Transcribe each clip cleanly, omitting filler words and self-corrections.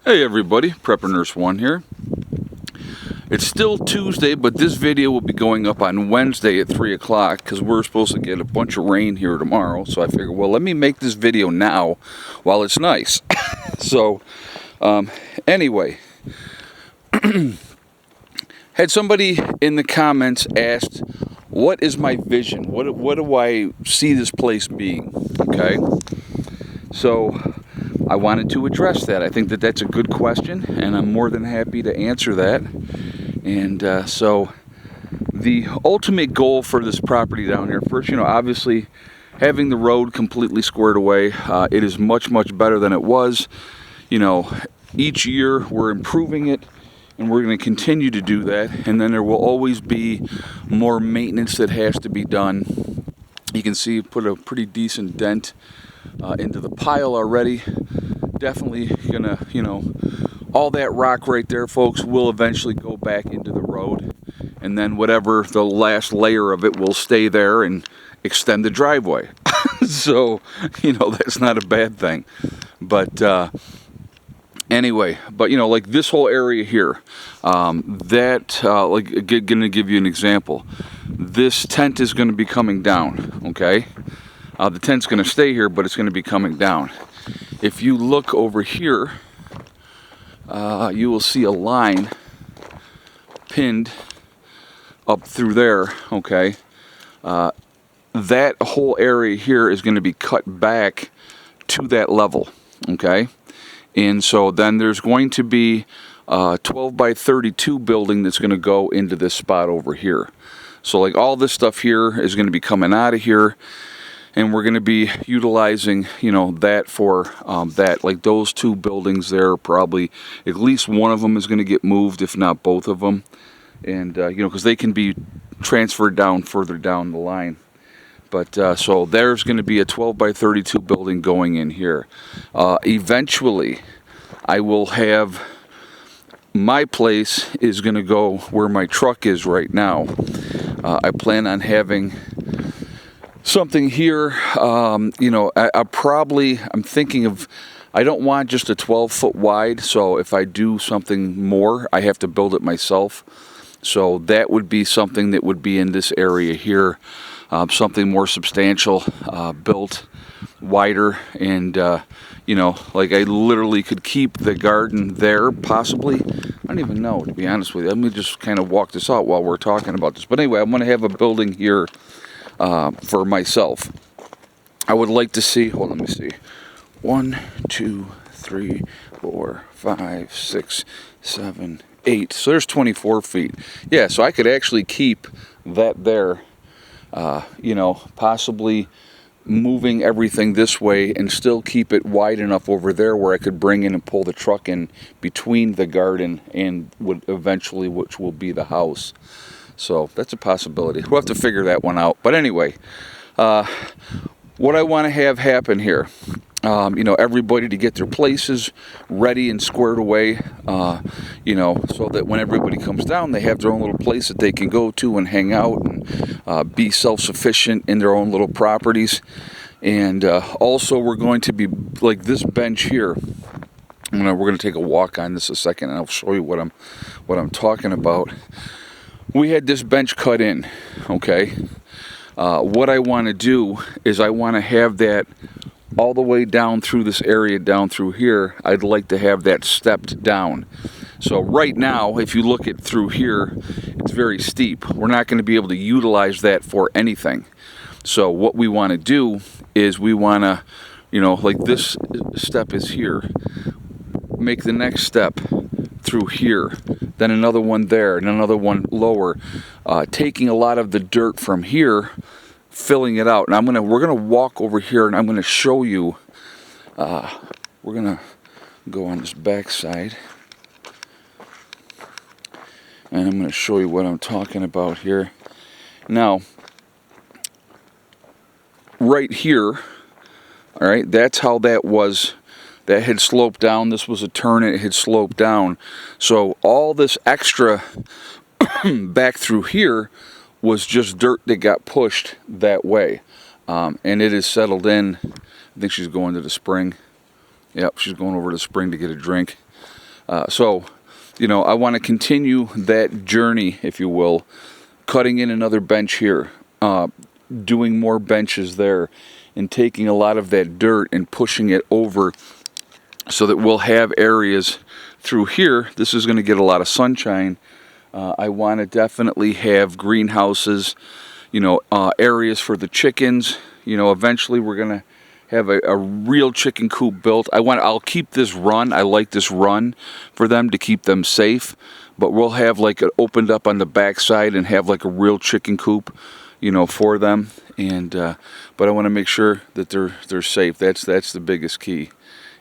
Hey everybody, Prepper Nurse 1 here. It's still Tuesday, but this video will be going up on Wednesday at 3 o'clock because we're supposed to get a bunch of rain here tomorrow. So I figured, well, let me make this video now while it's nice. So, anyway, had somebody in the comments asked, what is my vision? What do I see this place being? Okay, so I wanted to address that. I think that that's a good question, and I'm more than happy to answer that. And so the ultimate goal for this property down here, first, obviously having the road completely squared away. It is much, much better than it was. Each year we're improving it, and we're going to continue to do that. And then there will always be more maintenance that has to be done. You can see put a pretty decent dent into the pile already. Definitely gonna, all that rock right there, folks, will eventually go back into the road, and then whatever the last layer of it will stay there and extend the driveway. So, that's not a bad thing. But anyway, like this whole area here, gonna give you an example. This tent is going to be coming down, okay? The tent's going to stay here, but it's going to be coming down. If you look over here, you will see a line pinned up through there, okay? That whole area here is going to be cut back to that level, okay? And so then there's going to be a 12 by 32 building that's going to go into this spot over here. So like all this stuff here is going to be coming out of here, and we're going to be utilizing, that for that. Like those two buildings there, probably at least one of them is going to get moved, if not both of them. And, because they can be transferred down further down the line. But so there's going to be a 12 by 32 building going in here. Eventually, I will have, my place is going to go where my truck is right now. I plan on having something here. I'm thinking of, I don't want just a 12-foot wide, so if I do something more, I have to build it myself. So that would be something that would be in this area here, something more substantial, built wider, and like I literally could keep the garden there, possibly. I don't even know, to be honest with you. Let me just kind of walk this out while we're talking about this. But anyway, I'm going to have a building here for myself. I would like to see, let me see, 1, 2, 3, 4, 5, 6, 7, 8. So there's 24 feet. Yeah, so I could actually keep that there, possibly moving everything this way and still keep it wide enough over there where I could bring in and pull the truck in between the garden and which will be the house. So that's a possibility. We'll have to figure that one out. But anyway, what I want to have happen here, everybody to get their places ready and squared away, so that when everybody comes down, they have their own little place that they can go to and hang out and be self-sufficient in their own little properties. And also we're going to be, like this bench here, we're going to take a walk on this a second, and I'll show you what I'm talking about. We had this bench cut in, okay? What I want to do is I want to have that all the way down through this area, down through here. I'd like to have that stepped down. So right now, if you look at through here, it's very steep. We're not going to be able to utilize that for anything. So what we want to do is we want to, like this step is here, make the next step through here, then another one there, and another one lower, taking a lot of the dirt from here, filling it out. And we're gonna walk over here, and I'm gonna show you. We're gonna go on this back side, and I'm gonna show you what I'm talking about here. Now, right here, all right, that's how that was. That had sloped down. This was a turn, and it had sloped down. So all this extra back through here was just dirt that got pushed that way. And it is settled in. I think she's going to the spring. Yep, she's going over to the spring to get a drink. So, you know, I want to continue that journey, if you will, cutting in another bench here, doing more benches there, and taking a lot of that dirt and pushing it over so that we'll have areas through here. This is going to get a lot of sunshine. I want to definitely have greenhouses, you know, areas for the chickens. You know, eventually we're going to have a real chicken coop built. I'll keep this run. I like this run for them to keep them safe, but we'll have like it opened up on the backside and have like a real chicken coop, you know, for them. And but I want to make sure that they're safe. That's the biggest key.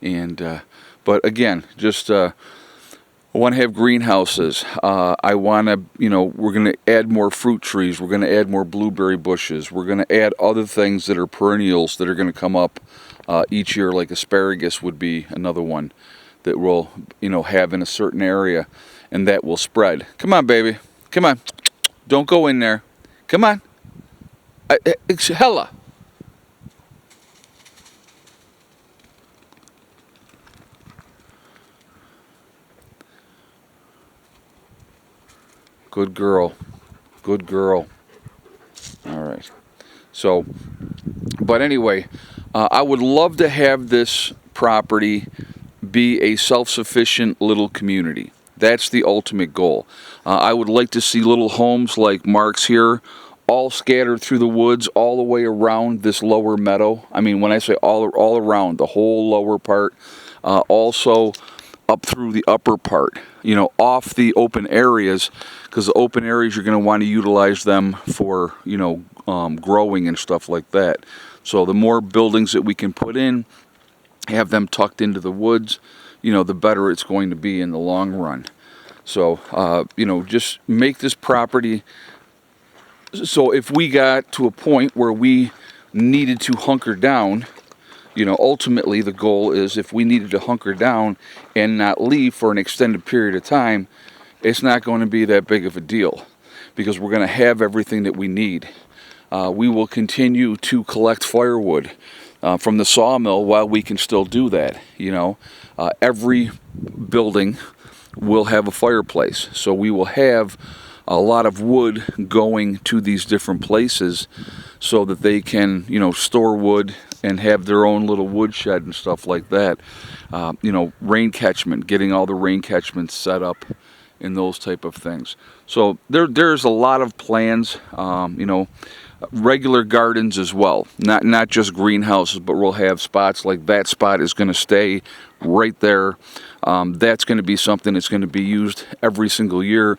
And but again, just I want to have greenhouses. I want to, you know, we're going to add more fruit trees. We're going to add more blueberry bushes. We're going to add other things that are perennials that are going to come up each year, like asparagus would be another one that we'll, you know, have in a certain area, and that will spread. Come on, baby. Come on. Don't go in there. Come on. It's hella. Good girl. Good girl. All right. So, but anyway, I would love to have this property be a self-sufficient little community. That's the ultimate goal. I would like to see little homes like Mark's here, all scattered through the woods, all the way around this lower meadow. I mean, when I say all around, the whole lower part, also up through the upper part, you know, off the open areas, because the open areas you're going to want to utilize them for, you know, growing and stuff like that. So the more buildings that we can put in, have them tucked into the woods, you know, the better it's going to be in the long run. So, you know, just make this property. So if we got to a point where we needed to hunker down, you know, ultimately the goal is if we needed to hunker down and not leave for an extended period of time, it's not going to be that big of a deal because we're going to have everything that we need. We will continue to collect firewood from the sawmill while we can still do that. You know, every building will have a fireplace, so we will have a lot of wood going to these different places so that they can, you know, store wood and have their own little woodshed and stuff like that. You know, rain catchment, getting all the rain catchments set up and those type of things. So there's a lot of plans, you know, regular gardens as well, not just greenhouses, but we'll have spots like that spot is going to stay right there. That's going to be something that's going to be used every single year.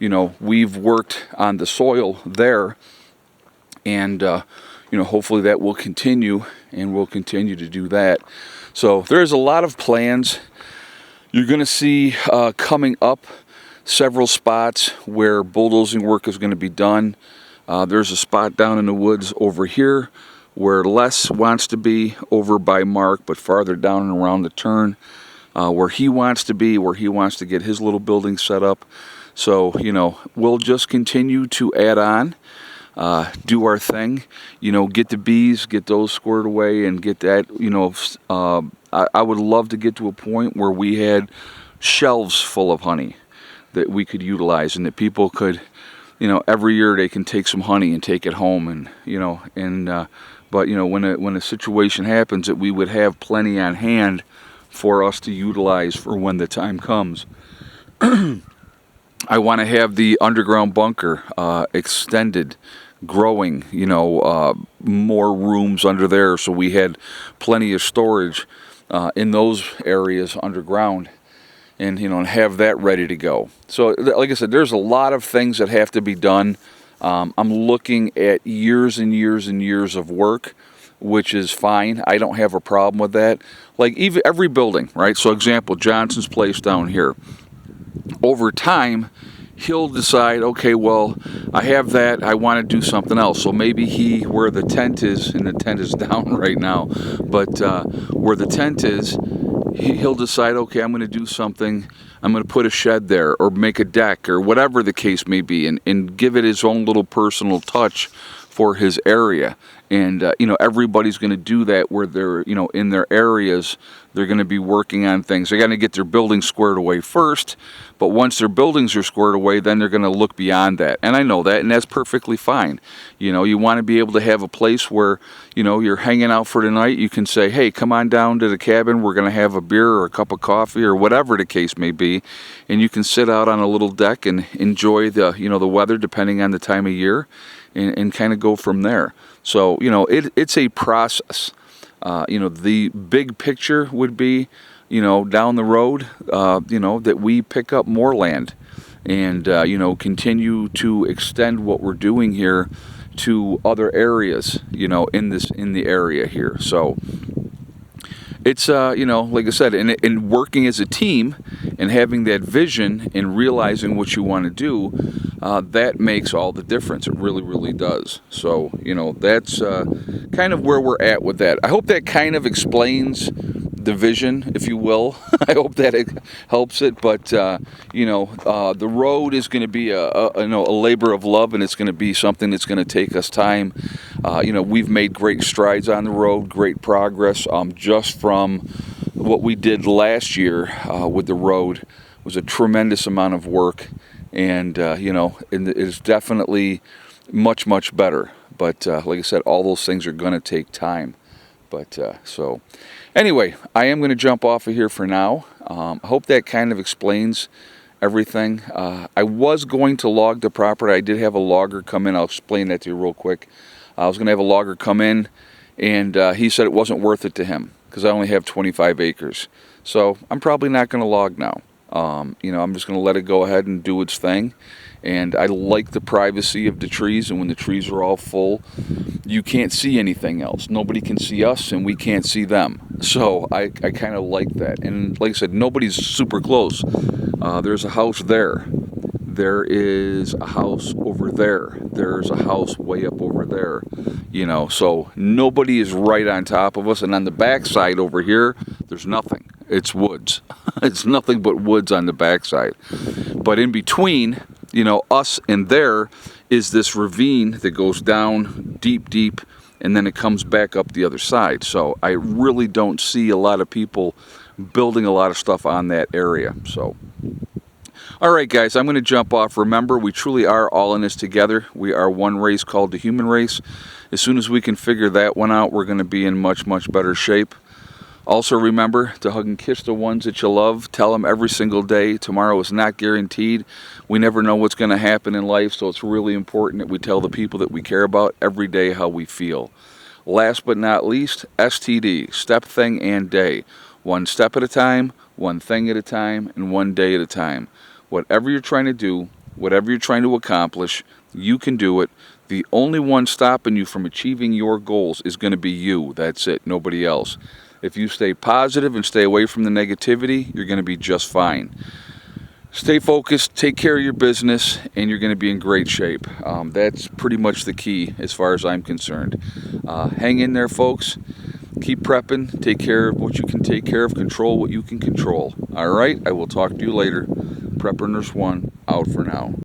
You know, we've worked on the soil there, and you know, hopefully that will continue, and we'll continue to do that. So there's a lot of plans. You're going to see coming up several spots where bulldozing work is going to be done. There's a spot down in the woods over here where Les wants to be, over by Mark, but farther down and around the turn where he wants to be, where he wants to get his little building set up. So, you know, we'll just continue to add on, do our thing, you know, get the bees, get those squared away, and get that, you know, I would love to get to a point where we had shelves full of honey that we could utilize, and that people could, you know, every year they can take some honey and take it home, and, you know, and but, you know, when a situation happens, that we would have plenty on hand for us to utilize for when the time comes. I want to have the underground bunker extended, growing, you know, more rooms under there, so we had plenty of storage in those areas underground, and, you know, and have that ready to go. So like I said, there's a lot of things that have to be done. I'm looking at years and years and years of work, which is fine. I don't have a problem with that. Like even every building, right? So example, Johnson's place down here. Over time, he'll decide, okay, well, I have that, I want to do something else. So maybe where the tent is, and the tent is down right now, but where the tent is, he'll decide, okay, I'm going to do something, I'm going to put a shed there, or make a deck, or whatever the case may be, and give it his own little personal touch for his area. And, you know, everybody's going to do that where they're, you know, in their areas they're going to be working on things. They're going to get their buildings squared away first, but once their buildings are squared away, then they're going to look beyond that. And I know that, and that's perfectly fine. You know, you want to be able to have a place where, you know, you're hanging out for the night. You can say, hey, come on down to the cabin. We're going to have a beer or a cup of coffee or whatever the case may be. And you can sit out on a little deck and enjoy the, you know, the weather depending on the time of year, and kind of go from there. So, you know, it's a process. You know, the big picture would be, you know, down the road, you know, that we pick up more land and, you know, continue to extend what we're doing here to other areas, you know, in the area here. So it's, you know, like I said, in working as a team and having that vision and realizing what you want to do, that makes all the difference. It really, really does. So, you know, that's kind of where we're at with that. I hope that kind of explains the vision, if you will. I hope that it helps it. But, you know, the road is going to be you know, a labor of love, and it's going to be something that's going to take us time. You know, we've made great strides on the road, great progress, just from what we did last year with the road. It was a tremendous amount of work, and you know, it is definitely much, much better. But like I said, all those things are going to take time. But so anyway, I am going to jump off of here for now. I hope that kind of explains everything. I was going to log the property. I did have a logger come in. I'll explain that to you real quick. I was going to have a logger come in, and he said it wasn't worth it to him because I only have 25 acres. So I'm probably not going to log now. You know, I'm just going to let it go ahead and do its thing. And I like the privacy of the trees, and when the trees are all full, you can't see anything else. Nobody can see us, and we can't see them. So I kind of like that. And like I said, nobody's super close. There's a house there. There is a house over there. There's a house way up over there. You know, so nobody is right on top of us. And on the backside over here, there's nothing. It's woods. It's nothing but woods on the backside. But in between, you know, us and there is this ravine that goes down deep, deep, and then it comes back up the other side. So I really don't see a lot of people building a lot of stuff on that area. So, all right, guys, I'm going to jump off. Remember, we truly are all in this together. We are one race called the human race. As soon as we can figure that one out, we're going to be in much, much better shape. Also remember to hug and kiss the ones that you love. Tell them every single day. Tomorrow is not guaranteed. We never know what's going to happen in life, so it's really important that we tell the people that we care about every day how we feel. Last but not least, STD, step, thing, and day. One step at a time, one thing at a time, and one day at a time. Whatever you're trying to do, whatever you're trying to accomplish, you can do it. The only one stopping you from achieving your goals is going to be you. That's it, nobody else. If you stay positive and stay away from the negativity, you're going to be just fine. Stay focused, take care of your business, and you're going to be in great shape. That's pretty much the key as far as I'm concerned. Hang in there, folks. Keep prepping. Take care of what you can take care of. Control what you can control. All right? I will talk to you later. Prepper Nurse 1, out for now.